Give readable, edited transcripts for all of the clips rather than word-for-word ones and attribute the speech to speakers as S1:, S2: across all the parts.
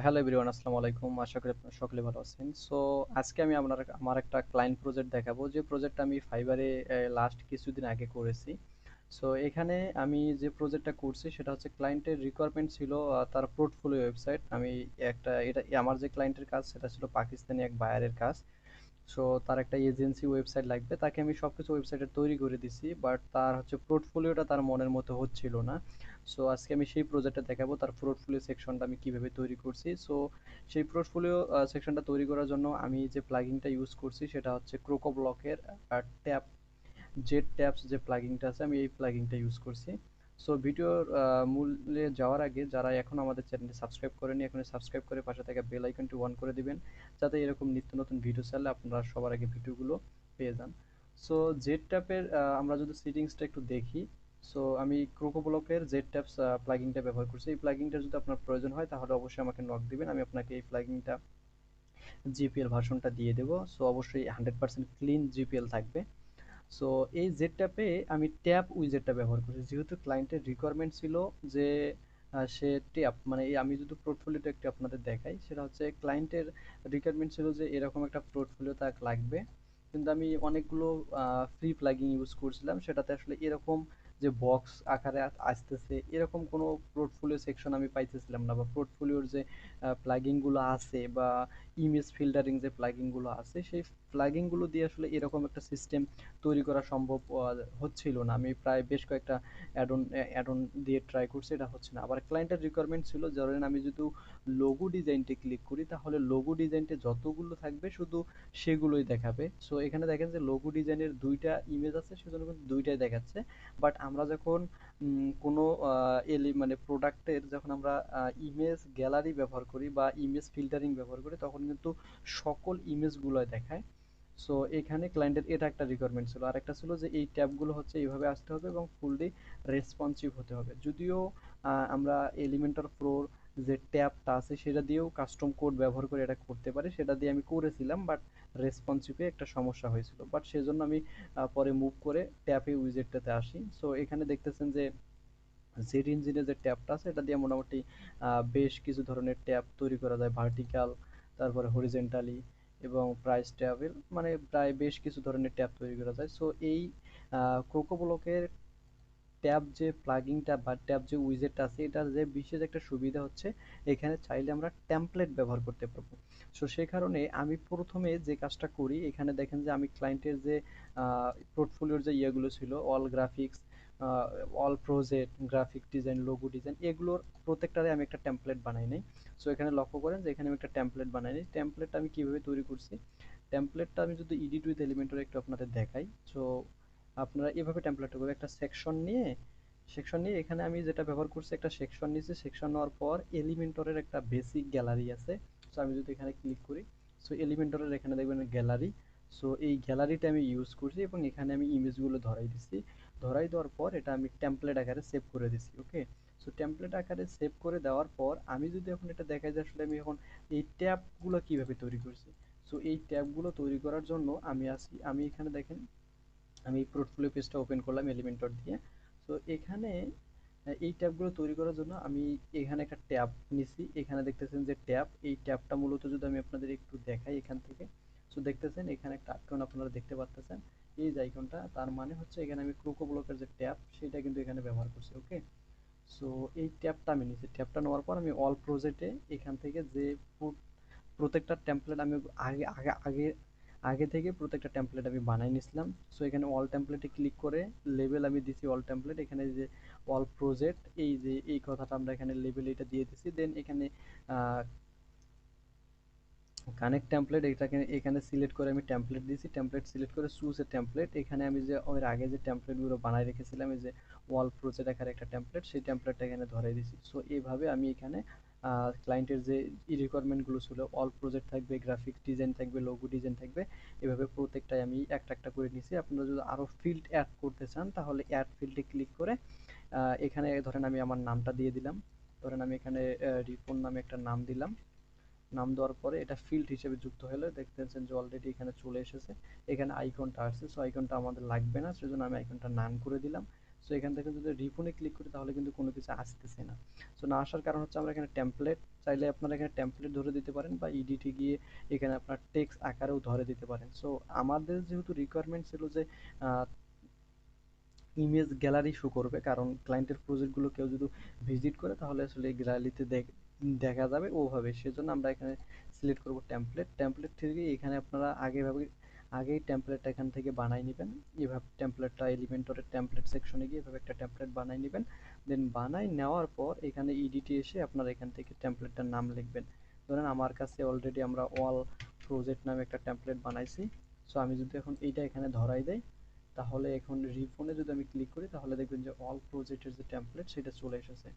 S1: Hello everyone, আসসালামু আলাইকুম। আশা করি আপনারা সকলে ভালো আছেন। সো আজকে আমি আমার একটা ক্লায়েন্ট প্রজেক্ট দেখাবো, যে প্রজেক্টটা আমি ফাইবারে লাস্ট কিছুদিন আগে করেছি। সো এখানে আমি যে প্রজেক্টটা করছি সেটা হচ্ছে ক্লায়েন্টের রিকোয়ারমেন্ট ছিল তার পোর্টফোলিও ওয়েবসাইট। আমি এটা আমার যে ক্লায়েন্টের কাজ সেটা ছিল পাকিস্তানি এক বায়ারের কাজ। সো তার একটা এজেন্সি ওয়েবসাইট লাগবে, তাকে আমি সবকিছু ওয়েবসাইটে তৈরি করে দিছি, বাট তার হচ্ছে পোর্টফোলিওটা তার মনের মতো হচ্ছিল না। সো আজকে আমি সেই প্রজেক্টটা দেখাবো, তার পোর্টফোলিও সেকশনটা আমি কিভাবে তৈরি করছি। সো সেই পোর্টফোলিও সেকশনটা তৈরি করার জন্য আমি যে প্লাগিনটা ইউজ করছি সেটা হচ্ছে ক্রোকোব্লকের ট্যাব জেট ট্যাবস যে প্লাগিনটা আছে, আমি এই প্লাগিনটা ইউজ করছি। সো ভিডিওর মূলে যাওয়ার আগে যারা এখন আমাদের চ্যানেলটি সাবস্ক্রাইব করেনি, এখন সাবস্ক্রাইব করে পাশে থাকা বেল আইকনটি অন করে দিবেন, যাতে এরকম নিত্য নতুন ভিডিও চাইলে আপনারা সবার আগে ভিডিওগুলো পেয়ে যান। সো জেট ট্যাপের আমরা যদি সেটিংসটা একটু দেখি, সো আমি ক্রোকোব্লকের জেট ট্যাপস প্লাগিনটা ব্যবহার করছি। এই প্লাগিনটা যদি আপনার প্রয়োজন হয় তাহলে অবশ্যই আমাকে নক দিবেন, আমি আপনাকে এই প্লাগিনটা জিপিএল ভার্সনটা দিয়ে দেবো। সো অবশ্যই 100% ক্লিন জিপিএল থাকবে। সো এই জেড ট্যাপে আমি ট্যাব উইজেটটা ব্যবহার করছি, যেহেতু ক্লায়েন্টের রিকোয়ারমেন্ট ছিল যে সে ট্যাব মানে আমি যদি পোর্টফোলিওটা একটু আপনাদের দেখাই, সেটা হচ্ছে ক্লায়েন্টের রিকোয়ারমেন্ট ছিল যে এরকম একটা পোর্টফোলিও তার লাগবে। কিন্তু আমি অনেকগুলো ফ্রি প্লাগইন ইউজ করছিলাম, সেটাতে আসলে এরকম যে বক্স আকারে আসতেছে এরকম কোনো পোর্টফোলিও সেকশন আমি পাইতেছিলাম না, বা পোর্টফোলিওর যে প্লাগইনগুলো আছে বা ইমেজ ফিল্টারিং যে প্লাগইনগুলো আছে সেই প্লাগইনগুলো দিয়ে আসলে এরকম একটা সিস্টেম তৈরি করা সম্ভব হচ্ছিল না। আমি প্রায় বেশ কয়েকটা অ্যাডন দিয়ে ট্রাই করছি, এটা হচ্ছে না। আবার ক্লায়েন্টের রিকোয়ারমেন্ট ছিল ধরেন আমি যদি লোগো ডিজাইনটি ক্লিক করি তাহলে লোগো ডিজাইনটা যতগুলো থাকবে শুধু সেগুলোই দেখাবে। সো এখানে দেখেন যে লোগো ডিজাইনের দুইটা ইমেজ আছে, সেজন্য কিন্তু দুইটাই দেখাচ্ছে। বাট আমরা যখন কোনো মানে প্রোডাক্টের যখন আমরা ইমেজ গ্যালারি ব্যবহার করি বা ইমেজ ফিল্টারিং ব্যবহার করি তখন কিন্তু সকল ইমেজগুলো দেখায়। সো এখানে ক্লায়েন্টের এটা একটা রিকোয়ারমেন্ট ছিল, আর একটা ছিল যে এই ট্যাবগুলো হচ্ছে এইভাবে আসতে হবে এবং ফুললি রেসপন্সিভ হতে হবে। যদিও আমরা এলিমেন্টর প্রোর যে ট্যাবটা আছে সেটা দিয়েও কাস্টম কোড ব্যবহার করে এটা করতে পারি, সেটা দিয়ে আমি করেছিলাম, বাট রেসপন্সিভে একটা সমস্যা হয়েছিল। বাট সেজন্য আমি পরে মুভ করে ট্যাবে উইজেটটাতে আসি। সো এখানে দেখতেছেন যে জেড ইঞ্জিনের যে ট্যাবটা আছে এটা দিয়ে মোটামুটি বেশ কিছু ধরনের ট্যাব তৈরি করা যায়, ভার্টিক্যাল, তারপরে হরিজেন্টালি এবং প্রাইস ট্যাবের মানে প্রায় বেশ কিছু ধরনের ট্যাব তৈরি করা যায়। সো এই কোকোব্লকের ট্যাব যে প্লাগইনটা বা ট্যাব যে উইজেটটা আছে এটার যে বিশেষ একটা সুবিধা হচ্ছে এখানে চাইলে আমরা টেমপ্লেট ব্যবহার করতে পারবো। সো সেই কারণে আমি প্রথমে যে কাজটা করি, এখানে দেখেন যে আমি ক্লায়েন্টের যে পোর্টফোলিওর যে ইয়েগুলো ছিল all graphics, all project, graphic design, logo design, এগুলোর প্রত্যেকটারে আমি একটা টেমপ্লেট বানাই নাই। সো এখানে লক্ষ্য করেন যে এখানে আমি একটা টেমপ্লেট বানাই নাই। টেমপ্লেটটা আমি কিভাবে তৈরি করছি, টেমপ্লেটটা আমি যদি এডিট উইথ এলিমেন্টর একটু আপনাদের দেখাই। সো আপনারা এভাবে টেমপ্লেটটা করবে, একটা সেকশন নিয়ে এখানে আমি যেটা ব্যবহার করছি, একটা সেকশন নিয়েছি, সেকশন নেওয়ার পর এলিমেন্টরের একটা বেসিক গ্যালারি আছে। সো আমি যদি এখানে ক্লিক করি, সো এলিমেন্টরের এখানে দেখবেন গ্যালারি। সো এই গ্যালারিটা আমি ইউজ করছি এবং এখানে আমি ইমেজগুলো ধরাই দিচ্ছি। ধরাই দেওয়ার পর এটা আমি টেমপ্লেট আকারে সেভ করে দিচ্ছি। ওকে, সো টেমপ্লেট আকারে সেভ করে দেওয়ার পর আমি যদি এখন এটা দেখাই যে আসলে আমি এখন এই ট্যাবগুলো কিভাবে তৈরি করছি। সো এই ট্যাবগুলো তৈরি করার জন্য আমি এখানে দেখেন আমি পোর্টফোলিও পেজটা ওপেন করলাম এলিমেন্টর দিয়ে। সো এখানে এই ট্যাবগুলো তৈরি করার জন্য আমি এখানে একটা ট্যাব নিছি, এখানে দেখতেছেন যে ট্যাব, এই ট্যাবটা মূলত যদি আমি আপনাদের একটু দেখাই এখান থেকে। সো দেখতেছেন এখানে একটা আইকন আপনারা দেখতে পাচ্ছেন, এই যে আইকনটা, তার মানে হচ্ছে এখানে আমি ক্রোকো ব্লকের যে ট্যাব সেটা কিন্তু এখানে ব্যবহার করছি। ওকে, সো এই ট্যাবটা আমি নিছি, ট্যাবটা নেওয়ার পর আমি অল প্রজেক্টে এখান থেকে যে প্রত্যেকটা টেমপ্লেট আমি আগে আগে আগে আগে থেকে প্রত্যেকটা টেমপ্লেট আমি বানাই নিছিলাম। সো এখানে অল টেমপ্লেটে ক্লিক করে লেভেল আমি দিছি অল টেমপ্লেট, এখানে যে অল প্রজেক্ট এই যে এই কথাটা আমরা এখানে লেভেল এটা দিয়ে দিছি। দেন এখানে কানেক্ট টেমপ্লেট এটাকে এখানে সিলেক্ট করে আমি টেমপ্লেট দিয়েছি, টেমপ্লেট সিলেক্ট করে চুজ এ টেমপ্লেট, এখানে আমি যে ওর আগে যে টেমপ্লেটগুলো বানাই রেখেছিলাম এই যে ওয়াল প্রজেক্ট আকারে একটা টেমপ্লেট, সেই টেমপ্লেটটা এখানে ধরাই দিয়েছি। সো এইভাবে আমি এখানে ক্লায়েন্টের যে রিকোয়ারমেন্টগুলো ছিল, অল প্রজেক্ট থাকবে, গ্রাফিক ডিজাইন থাকবে, লোগো ডিজাইন থাকবে, এভাবে প্রত্যেকটাই আমি একটা একটা করে নিয়েছি। আপনারা যদি আরও ফিল্ড অ্যাড করতে চান তাহলে অ্যাড ফিল্ডে ক্লিক করে এখানে ধরেন আমি আমার নামটা দিয়ে দিলাম, ধরেন আমি এখানে রিপন নামে একটা নাম দিলাম। নাম দেওয়ার পরে এটা ফিল্ড হিসেবে যুক্ত হলে দেখতেছেন যে অলরেডি এখানে চলে এসেছে, এখানে আইকনটা আসছে। সো আইকনটা আমাদের লাগবে না, সেজন্য আমি আইকনটা নান করে দিলাম। সো এখান থেকে যদি রিপনে ক্লিক করি তাহলে কিন্তু কোনো কিছু আসতেছে না। সো না আসার কারণ হচ্ছে আমরা এখানে টেমপ্লেট চাইলে আপনারা এখানে টেমপ্লেট ধরে দিতে পারেন, বা এডিটে গিয়ে এখানে আপনার টেক্সট আকারেও ধরে দিতে পারেন। সো আমাদের যেহেতু রিকোয়ারমেন্ট ছিল যে ইমেজ গ্যালারি শো করবে, কারণ ক্লায়েন্টের প্রজেক্টগুলো কেউ যদি ভিজিট করে তাহলে আসলে গ্যালারিতে দেখা যাবে ওভাবে, সেজন্য আমরা এখানে সিলেক্ট করব টেমপ্লেট। টেমপ্লেট থেকে এখানে আপনারা আগেই টেমপ্লেটটা এখান থেকে বানাই নেবেন। এভাবে টেমপ্লেটটা এলিমেন্টরের টেমপ্লেট সেকশনে গিয়ে এভাবে একটা টেমপ্লেট বানাই নেবেন। দেন বানাই নেওয়ার পর এখানে এডিটে এসে আপনারা এখান থেকে টেমপ্লেটটার নাম লিখবেন। ধরেন আমার কাছে অলরেডি আমরা অল প্রজেক্ট নামে একটা টেমপ্লেট বানাইছি। সো আমি যদি এখন এইটা এখানে ধরাই দেই, তাহলে এখন রিফোনে যদি আমি ক্লিক করি তাহলে দেখবেন যে অল প্রজেক্টের যে টেমপ্লেট সেটা চলে এসেছে।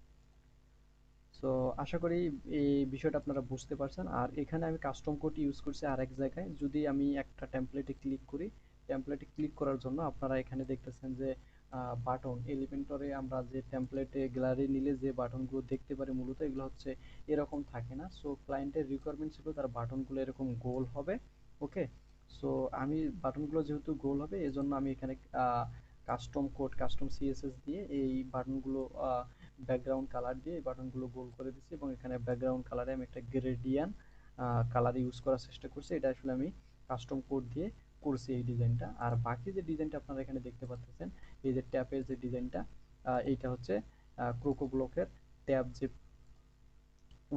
S1: সো আশা করি এই বিষয়টা আপনারা বুঝতে পারছেন। আর এখানে আমি কাস্টম কোড ইউজ করছি আরেক জায়গায়। যদি আমি একটা টেমপ্লেটে ক্লিক করি, টেমপ্লেটে ক্লিক করার জন্য আপনারা এখানে দেখতেছেন যে বাটন এলিমেন্টরে আমরা যে টেমপ্লেটে গ্যালারি নিলে যে বাটনগুলো দেখতে পারি মূলত এগুলো হচ্ছে এরকম থাকে না। সো ক্লায়েন্টের রিকোয়ারমেন্ট ছিল তার বাটনগুলো এরকম গোল হবে। ওকে, সো আমি বাটনগুলো যেহেতু গোল হবে এজন্য আমি এখানে কাস্টম কোড কাস্টম সিএসএস দিয়ে এই বাটনগুলো ব্যাকগ্রাউন্ড কালার দিয়ে এই বাটনগুলো গোল করে দিচ্ছি, এবং এখানে ব্যাকগ্রাউন্ড কালারে আমি একটা গ্রেডিয়ান কালার ইউজ করার চেষ্টা করছি। এটা আসলে আমি কাস্টম কোড দিয়ে করছি এই ডিজাইনটা। আর বাকি যে ডিজাইনটা আপনারা এখানে দেখতে পাচ্ছেন, এই যে ট্যাপের যে ডিজাইনটা, এইটা হচ্ছে ক্রোকো ব্লকের ট্যাব যে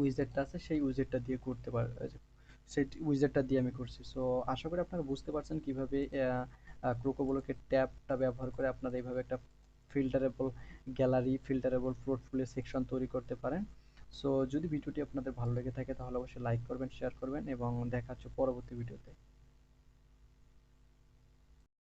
S1: উইজেটটা আছে সেই উইজেটটা দিয়ে করতে পার সেই উইজেটটা দিয়ে আমি করছি। সো আশা করি আপনারা বুঝতে পারছেন কিভাবে ক্রোকো ব্লকের ট্যাবটা ব্যবহার করে আপনারা এইভাবে একটা ফিল্টারেবল গ্যালারি, ফিল্টারেবল পোর্টফোলিও সেকশন তৈরি করতে পারেন। সো যদি ভিডিওটি আপনাদের ভালো লেগে থাকে তাহলে অবশ্যই লাইক করবেন, শেয়ার করবেন, এবং দেখা হচ্ছে পরবর্তী ভিডিওতে।